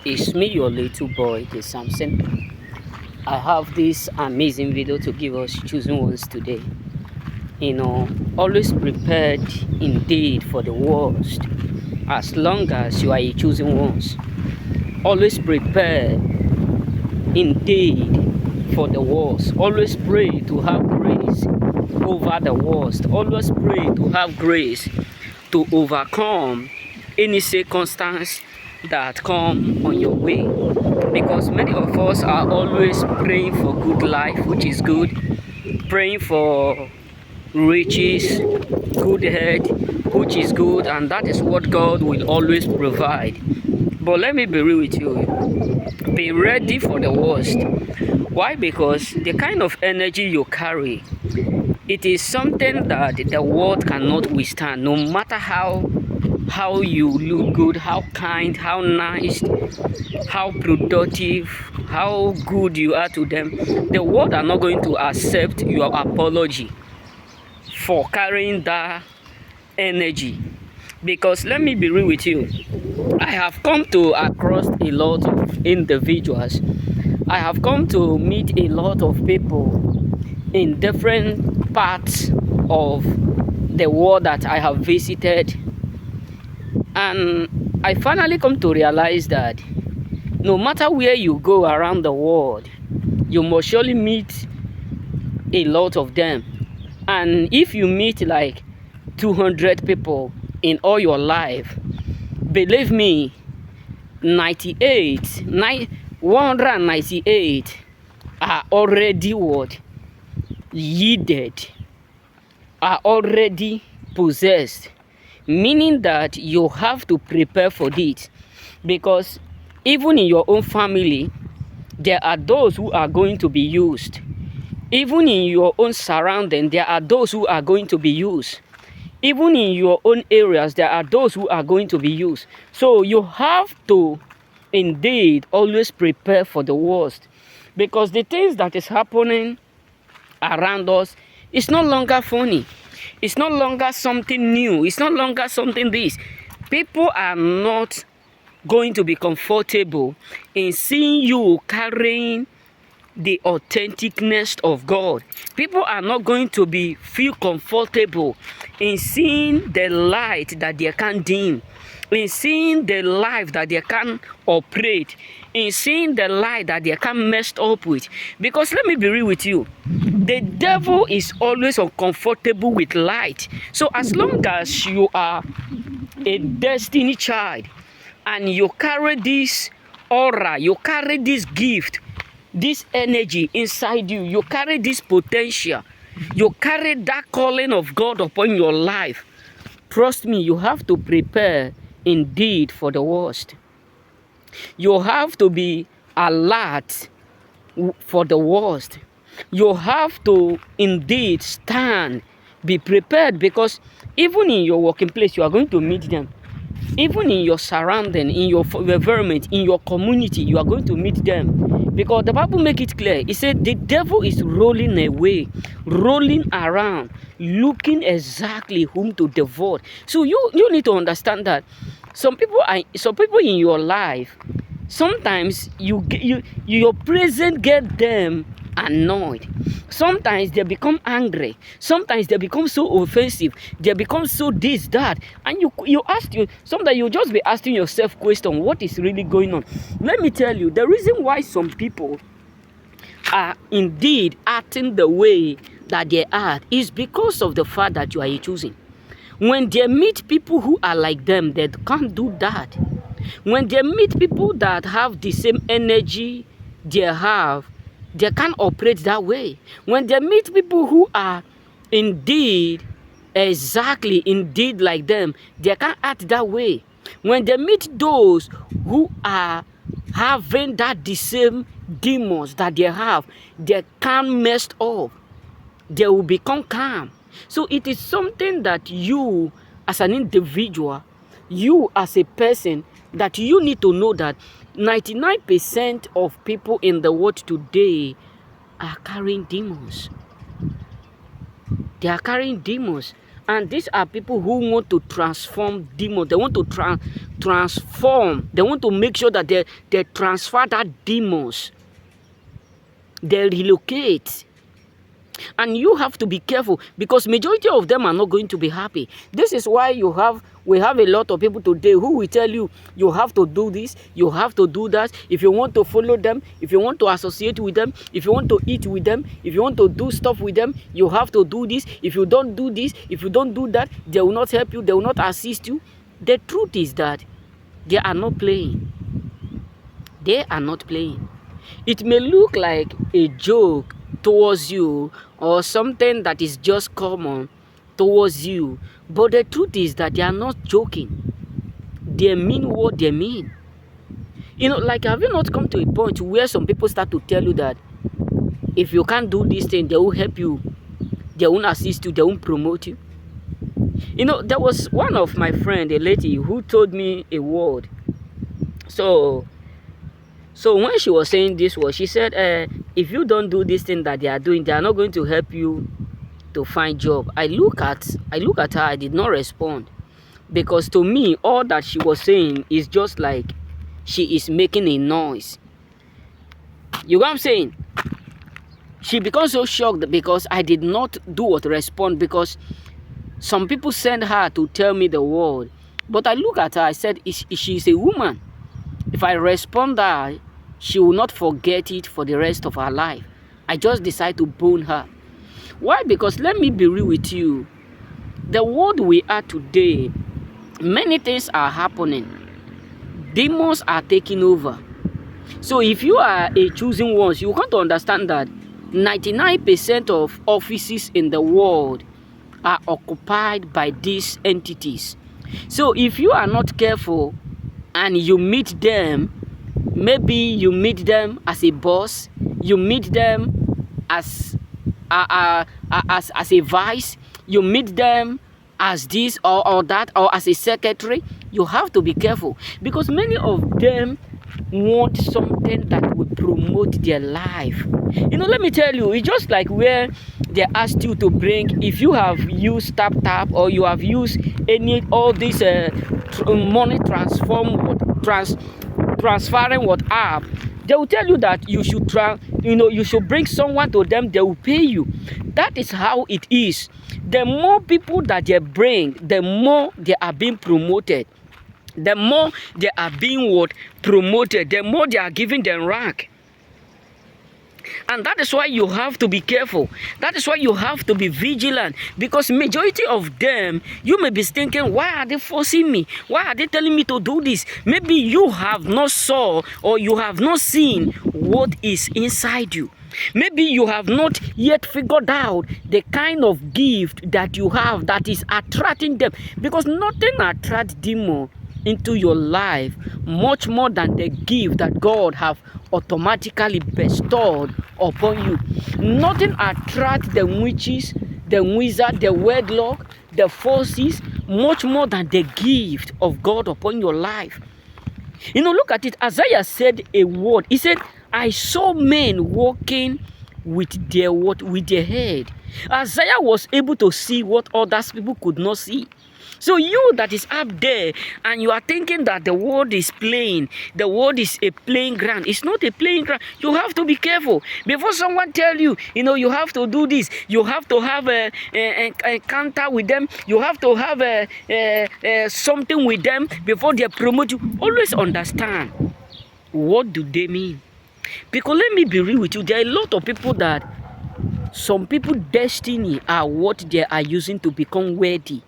It's me, your little boy, the Samson. I have this amazing video to give us choosing ones today. Always prepared indeed for the worst, as long as you are a choosing ones. Always prepared indeed for the worst. Always pray to have grace over the worst. Always pray to have grace to overcome any circumstance that come on your way, because many of us are always praying for good life, which is good, praying for riches, good health, which is good, and that is what God will always provide. But let me be real with you, be ready for the worst. Why? Because the kind of energy you carry, it is something that the world cannot withstand. No matter how you look good, how kind, how nice, how productive, how good you are to them, the world are not going to accept your apology for carrying that energy. Because let me be real with you, I have come to across a lot of individuals. I have come to meet a lot of people in different parts of the world that I have visited. And I finally come to realize that no matter where you go around the world, you must surely meet a lot of them. And if you meet like 200 people in all your life, believe me, 198 are already what? Yielded, are already possessed. Meaning that you have to prepare for this, because even in your own family, there are those who are going to be used. Even in your own surrounding, there are those who are going to be used. Even in your own areas, there are those who are going to be used. So you have to indeed always prepare for the worst, because the things that is happening around us is no longer funny. It's no longer something new. It's no longer something this. People are not going to be comfortable in seeing you carrying the authenticness of God. People are not going to feel comfortable in seeing the light that they can dim, in seeing the life that they can operate, in seeing the light that they can mess up with. Because let me be real with you, the devil is always uncomfortable with light. So as long as you are a destiny child and you carry this aura, you carry this gift, this energy inside you, you carry this potential, you carry that calling of God upon your life, trust me, you have to prepare indeed for the worst. You have to be alert for the worst. You have to indeed stand, be prepared, because even in your working place, you are going to meet them. Even in your surrounding, in your environment, in your community, you are going to meet them. Because the Bible make it clear. It said the devil is rolling away, rolling around, looking exactly whom to devour. So you need to understand that some people in your life, sometimes your presence get them annoyed. Sometimes they become angry. Sometimes they become so offensive. They become so this, that. And sometimes you just be asking yourself question, what is really going on? Let me tell you, the reason why some people are indeed acting the way that they are is because of the fact that you are choosing. When they meet people who are like them, they can't do that. When they meet people that have the same energy they have, they can't operate that way. When they meet people who are indeed like them, they can't act that way. When they meet those who are having the same demons that they have, they can't mess up. They will become calm. So it is something that you as an individual, you as a person, that you need to know that 99% of people in the world today are carrying demons. They are carrying demons. And these are people who want to transform demons. They want to transform. They want to make sure that they transfer that demons. They relocate. And you have to be careful, because majority of them are not going to be happy. This is why we have a lot of people today who will tell you, you have to do this, you have to do that. If you want to follow them, if you want to associate with them, if you want to eat with them, if you want to do stuff with them, you have to do this. If you don't do this, if you don't do that, they will not help you, they will not assist you. The truth is that they are not playing. They are not playing. It may look like a joke towards you, or something that is just common towards you, but the truth is that they are not joking. They mean what they mean. You know, like, have you not come to a point where some people start to tell you that if you can't do this thing, they will help you, they won't assist you, they won't promote you? You know, there was one of my friend, a lady, who told me a word. So when she was saying this word, she said, if you don't do this thing that they are doing, they are not going to help you to find job. I look at her, I did not respond, because to me, all that she was saying is just like she is making a noise. You know what I'm saying? She becomes so shocked because I did not do what respond, because some people send her to tell me the word. But I look at her, I said, she's a woman. If I respond that, she will not forget it for the rest of her life. I just decide to bone her. Why? Because let me be real with you. The world we are today, many things are happening. Demons are taking over. So if you are a chosen one, you want to understand that 99% of offices in the world are occupied by these entities. So if you are not careful and you meet them, maybe you meet them as a boss, you meet them as a vice, you meet them as this or that, or as a secretary, you have to be careful, because many of them want something that will promote their life. You know, let me tell you, it's just like where they asked you to bring, if you have used tap or you have used all this money transferring what app, they will tell you that you should you should bring someone to them, they will pay you. That is how it is. The more people that they bring, the more they are being promoted. The more they are being promoted, the more they are giving them rank. And that is why you have to be careful. That is why you have to be vigilant, because majority of them, you may be thinking, why are they forcing me? Why are they telling me to do this? Maybe you have not saw, or you have not seen what is inside you. Maybe you have not yet figured out the kind of gift that you have that is attracting them, because nothing attracts demons into your life much more than the gift that God have automatically bestowed upon you. Nothing attracts the witches, the wizard, the wedlock, the forces much more than the gift of God upon your life. You know, look at it. Isaiah said a word. He said, I saw men walking with their head. Isaiah was able to see what others people could not see. So you that is up there and you are thinking that the world is playing, the world is a playing ground. It's not a playing ground. You have to be careful. Before someone tell you, you have to do this, you have to have a encounter with them, you have to have something with them before they promote you. Always understand, what do they mean? Because let me be real with you, there are a lot of people that, some people destiny are what they are using to become worthy.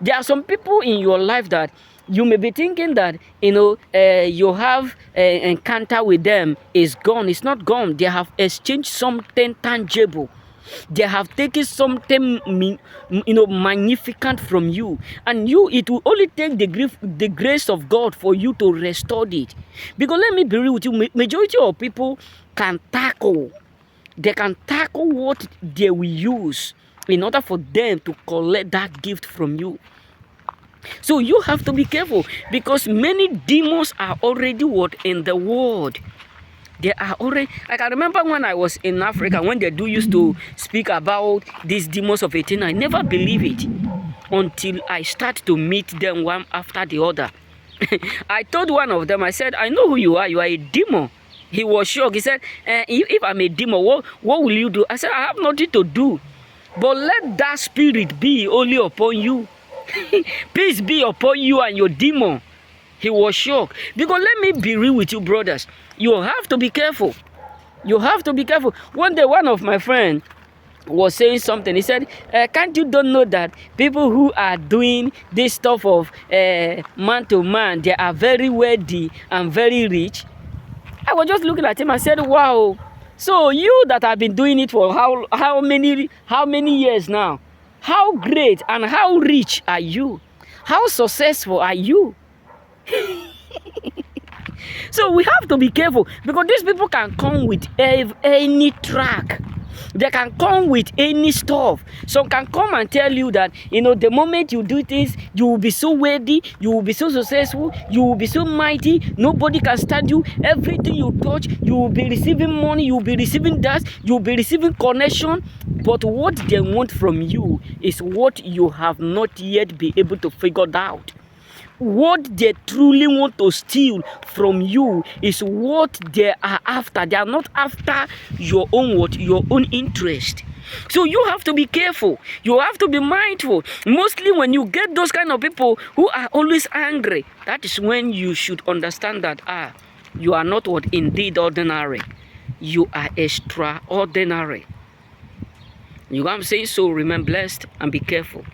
There are some people in your life that you may be thinking that, you have an encounter with them, is gone. It's not gone. They have exchanged something tangible. They have taken something, magnificent from you. And it will only take the grace of God for you to restore it. Because let me be real with you, majority of people can tackle. They can tackle what they will use in order for them to collect that gift from you. So you have to be careful, because many demons are already in the world. They are already. I can remember when I was in Africa, when they used to speak about these demons of 18, I never believe it. until I start to meet them one after the other. I told one of them, I said, I know who you are a demon. He was shocked. He said, if I'm a demon, what will you do? I said, I have nothing to do. But let that spirit be only upon you. Peace be upon you and your demon. He was shocked. Because let me be real with you, brothers. You have to be careful. You have to be careful. One day, one of my friends was saying something. He said, can't you don't know that people who are doing this stuff of man to man, they are very wealthy and very rich? I was just looking at him. I said, wow. So you that have been doing it for how many years now? How great and how rich are you? How successful are you? So we have to be careful, because these people can come with any track. They can come with any stuff. Some can come and tell you that, the moment you do this, you will be so wealthy, you will be so successful, you will be so mighty, nobody can stand you. Everything you touch, you will be receiving money, you will be receiving that, you will be receiving connection. But what they want from you is what you have not yet been able to figure out. What they truly want to steal from you is what they are after. They are not after your own your own interest. So you have to be careful. You have to be mindful. Mostly when you get those kind of people who are always angry, that is when you should understand that you are not what indeed ordinary. You are extraordinary. You know what I'm saying? So remain blessed and be careful.